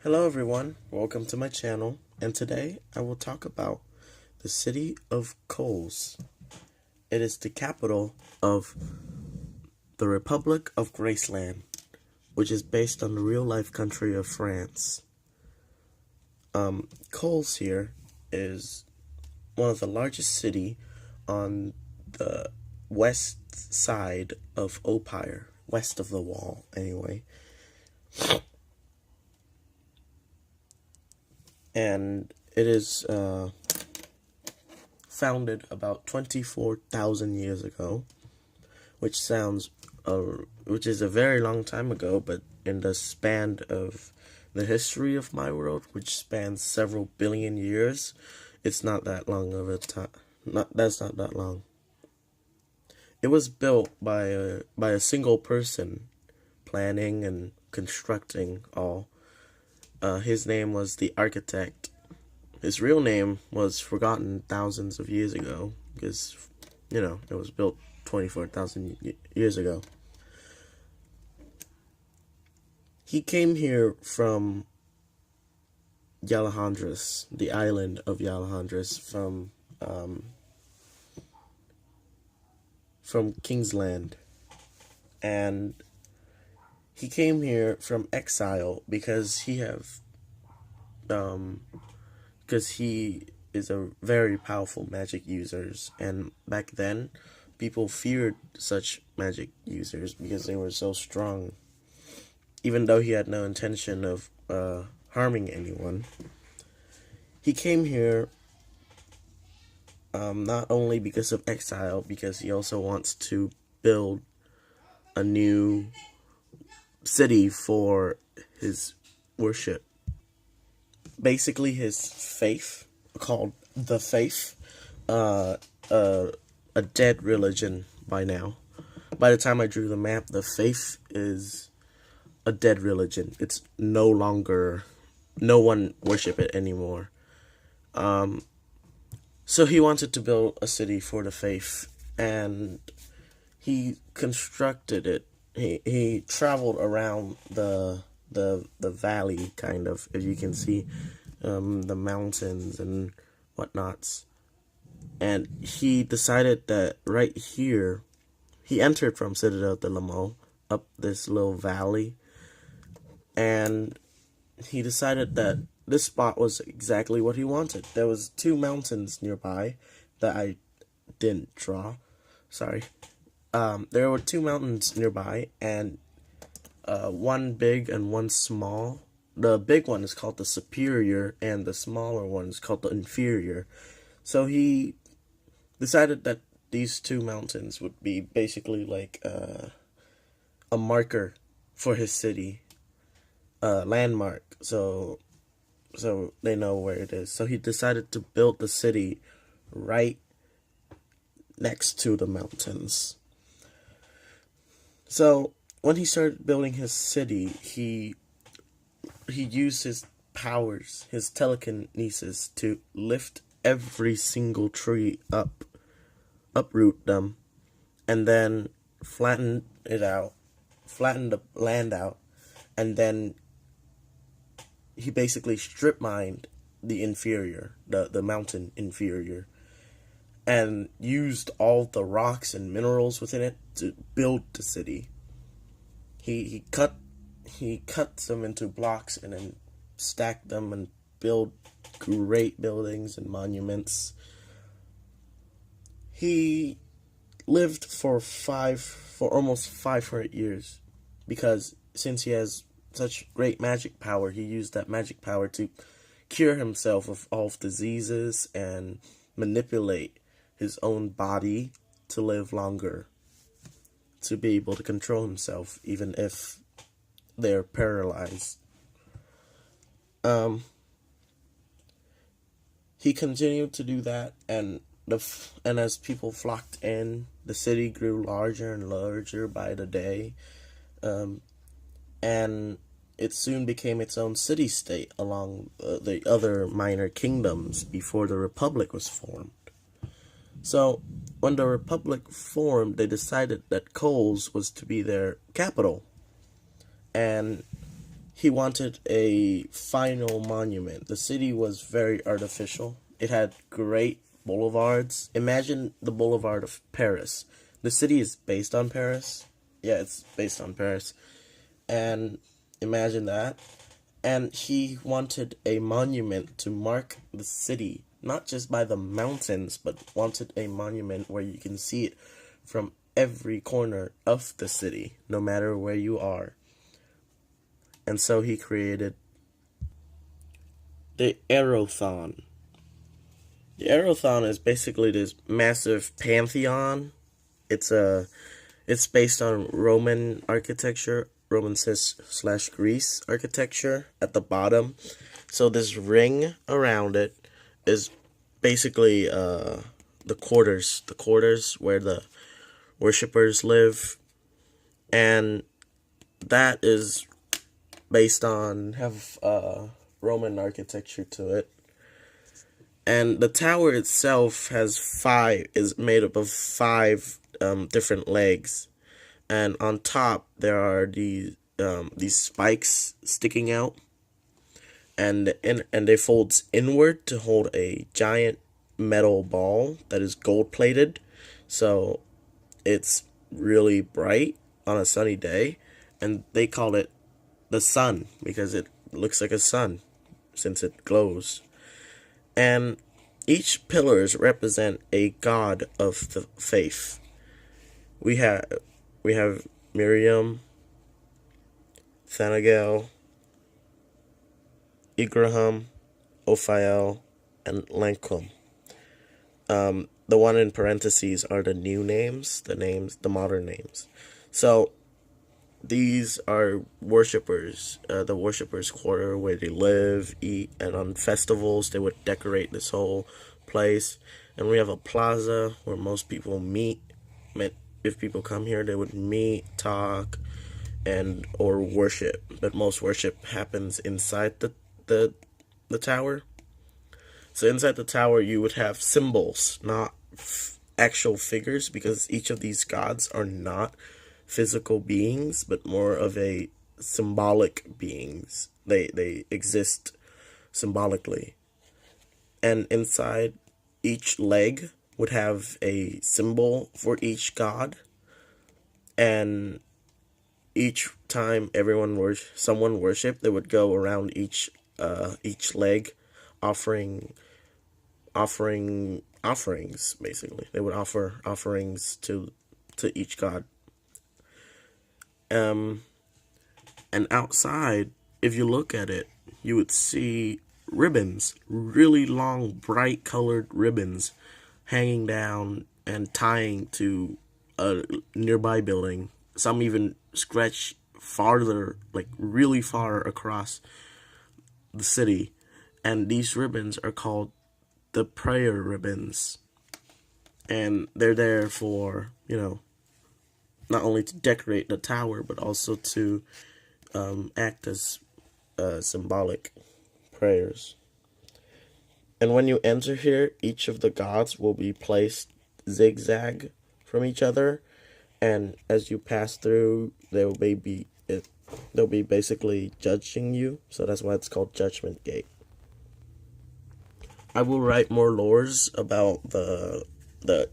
Hello everyone, welcome to my channel, and today I will talk about the city of Cullés. It is the capital of the Republic of Graceland, which is based on the real-life country of France. Cullés here is one of the largest city on the west side of Empire, west of the wall anyway. And it is founded about 24,000 years ago, which is a very long time ago, but in the span of the history of my world, which spans several billion years, it's not that long of a time. That's not that long. It was built by a single person, planning and constructing all. His name was the architect. His real name was forgotten thousands of years ago because, it was built 24,000 years ago. He came here from Yalhandras, the island of Yalhandras, from Kingsland, and he came here from exile because he is a very powerful magic users, and back then people feared such magic users because they were so strong, even though he had no intention of harming anyone. He came here not only because of exile, because he also wants to build a new city for his worship. Basically, his faith, called the Faith, a dead religion by now. By the time I drew the map, the Faith is a dead religion. It's no longer, no one worship it anymore. So he wanted to build a city for the Faith, and he constructed it. He traveled around the valley, kind of, if you can see, the mountains and whatnots. And he decided that right here, he entered from Citadel de la Mole up this little valley, and he decided that this spot was exactly what he wanted. There was two mountains nearby that I didn't draw. Sorry. There were two mountains nearby, and one big and one small. The big one is called the Superior, and the smaller one is called the Inferior. So he decided that these two mountains would be basically like a marker for his city, a landmark, so they know where it is. So he decided to build the city right next to the mountains. So when he started building his city, he used his powers, his telekinesis, to lift every single tree up, uproot them, and then flatten the land out, and then he basically strip mined the inferior, the mountain inferior, and used all the rocks and minerals within it to build the city. He cut them into blocks and then stacked them and built great buildings and monuments. He lived for almost 500 years, because since he has such great magic power, he used that magic power to cure himself of all diseases and manipulate his own body to live longer, to be able to control himself even if they're paralyzed. He continued to do that, and as people flocked in, the city grew larger and larger by the day, and it soon became its own city-state along the other minor kingdoms before the Republic was formed. So when the Republic formed, they decided that Cullés was to be their capital, and he wanted a final monument. The city was very artificial. It had great boulevards. Imagine the boulevard of Paris. The city is based on Paris. Yeah, it's based on Paris. And imagine that. And he wanted a monument to mark the city, not just by the mountains, but wanted a monument where you can see it from every corner of the city, no matter where you are. And so he created the Aerothon. The Aerothon is basically this massive pantheon. It's based on Roman architecture, Roman/Greece architecture at the bottom. So this ring around it is basically the quarters where the worshippers live, and that is based on Roman architecture to it. And the tower itself is made up of 5 different legs, and on top there are these spikes sticking out, and they fold inward to hold a giant metal ball that is gold plated, so it's really bright on a sunny day, and they call it the sun because it looks like a sun since it glows. And each pillars represent a god of the faith. We have Miriam, Thanagal, Igraham, Ophiel, and Lankum. The one in parentheses are the new names, the modern names. So these are worshippers, the worshippers' quarter where they live, eat, and on festivals they would decorate this whole place. And we have a plaza where most people meet. If people come here, they would meet, talk, or worship. But most worship happens inside the tower. So inside the tower, you would have symbols, not actual figures, because each of these gods are not physical beings, but more of a symbolic beings. They exist symbolically. And inside each leg would have a symbol for each god. And each time someone worshipped, they would go around each leg offering offerings, basically. They would offer offerings to each god. And outside, if you look at it, you would see ribbons, really long, bright colored ribbons hanging down and tying to a nearby building. Some even stretch farther, like really far across the city. And these ribbons are called the prayer ribbons. And they're there for, not only to decorate the tower, but also to act as symbolic prayers. And when you enter here, each of the gods will be placed zigzag from each other, and as you pass through, they'll be basically judging you. So that's why it's called Judgment Gate. I will write more lores about the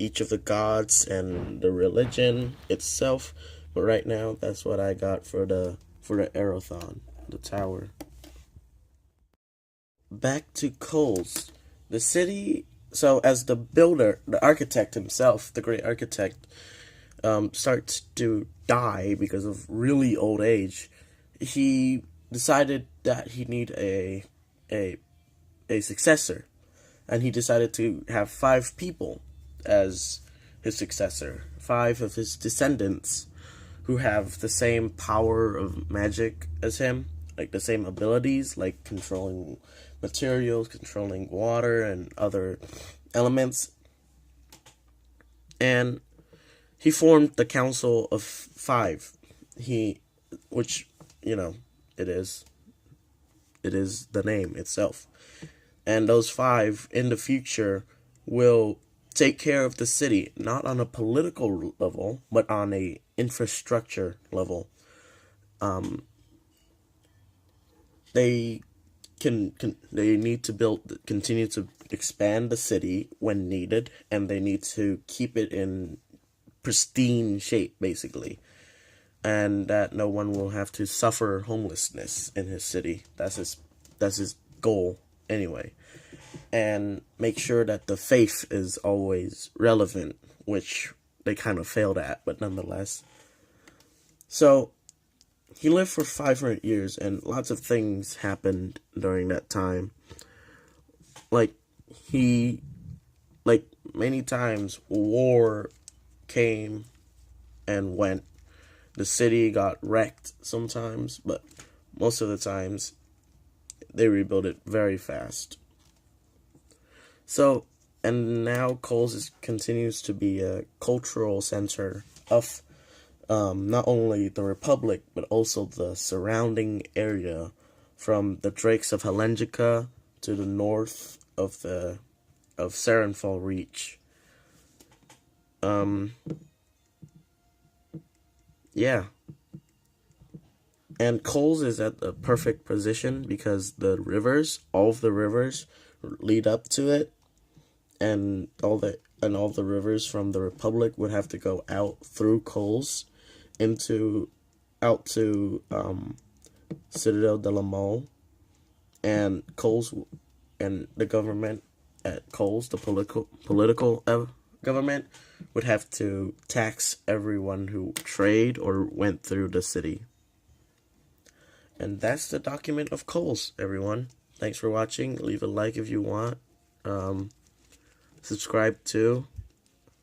each of the gods and the religion itself, but right now that's what I got for the Aerothon, the tower. Back to Cullés. The city, so as the builder, the architect himself, the great architect, starts to die because of really old age, he decided that he need a successor, and he decided to have 5 people as his successor, 5 of his descendants who have the same power of magic as him, like the same abilities, like controlling materials, controlling water and other elements. And he formed the Council of 5. Which it is the name itself. And those 5 in the future will take care of the city, not on a political level, but on a infrastructure level. they they need to continue to expand the city when needed, and they need to keep it in pristine shape, basically, and that no one will have to suffer homelessness in his city. That's his goal anyway. And make sure that the faith is always relevant, which they kind of failed at, but nonetheless. So he lived for 500 years, and lots of things happened during that time. Like, many times, war came and went. The city got wrecked sometimes, but most of the times, they rebuilt it very fast. So, and now Cullés continues to be a cultural center of not only the Republic, but also the surrounding area, from the Drakes of Helengica to the north of Sarenfall Reach. Yeah. And Cullés is at the perfect position because all of the rivers lead up to it, and all the rivers from the Republic would have to go out through Cullés out to Citadel de la Mole, and Cullés and the government at Cullés, the political government, would have to tax everyone who trade or went through the city. And that's the document of Cullés, everyone. Thanks for watching. Leave a like if you want. Subscribe too.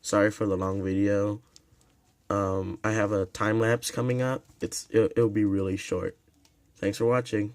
Sorry for the long video. I have a time lapse coming up. It'll be really short. Thanks for watching.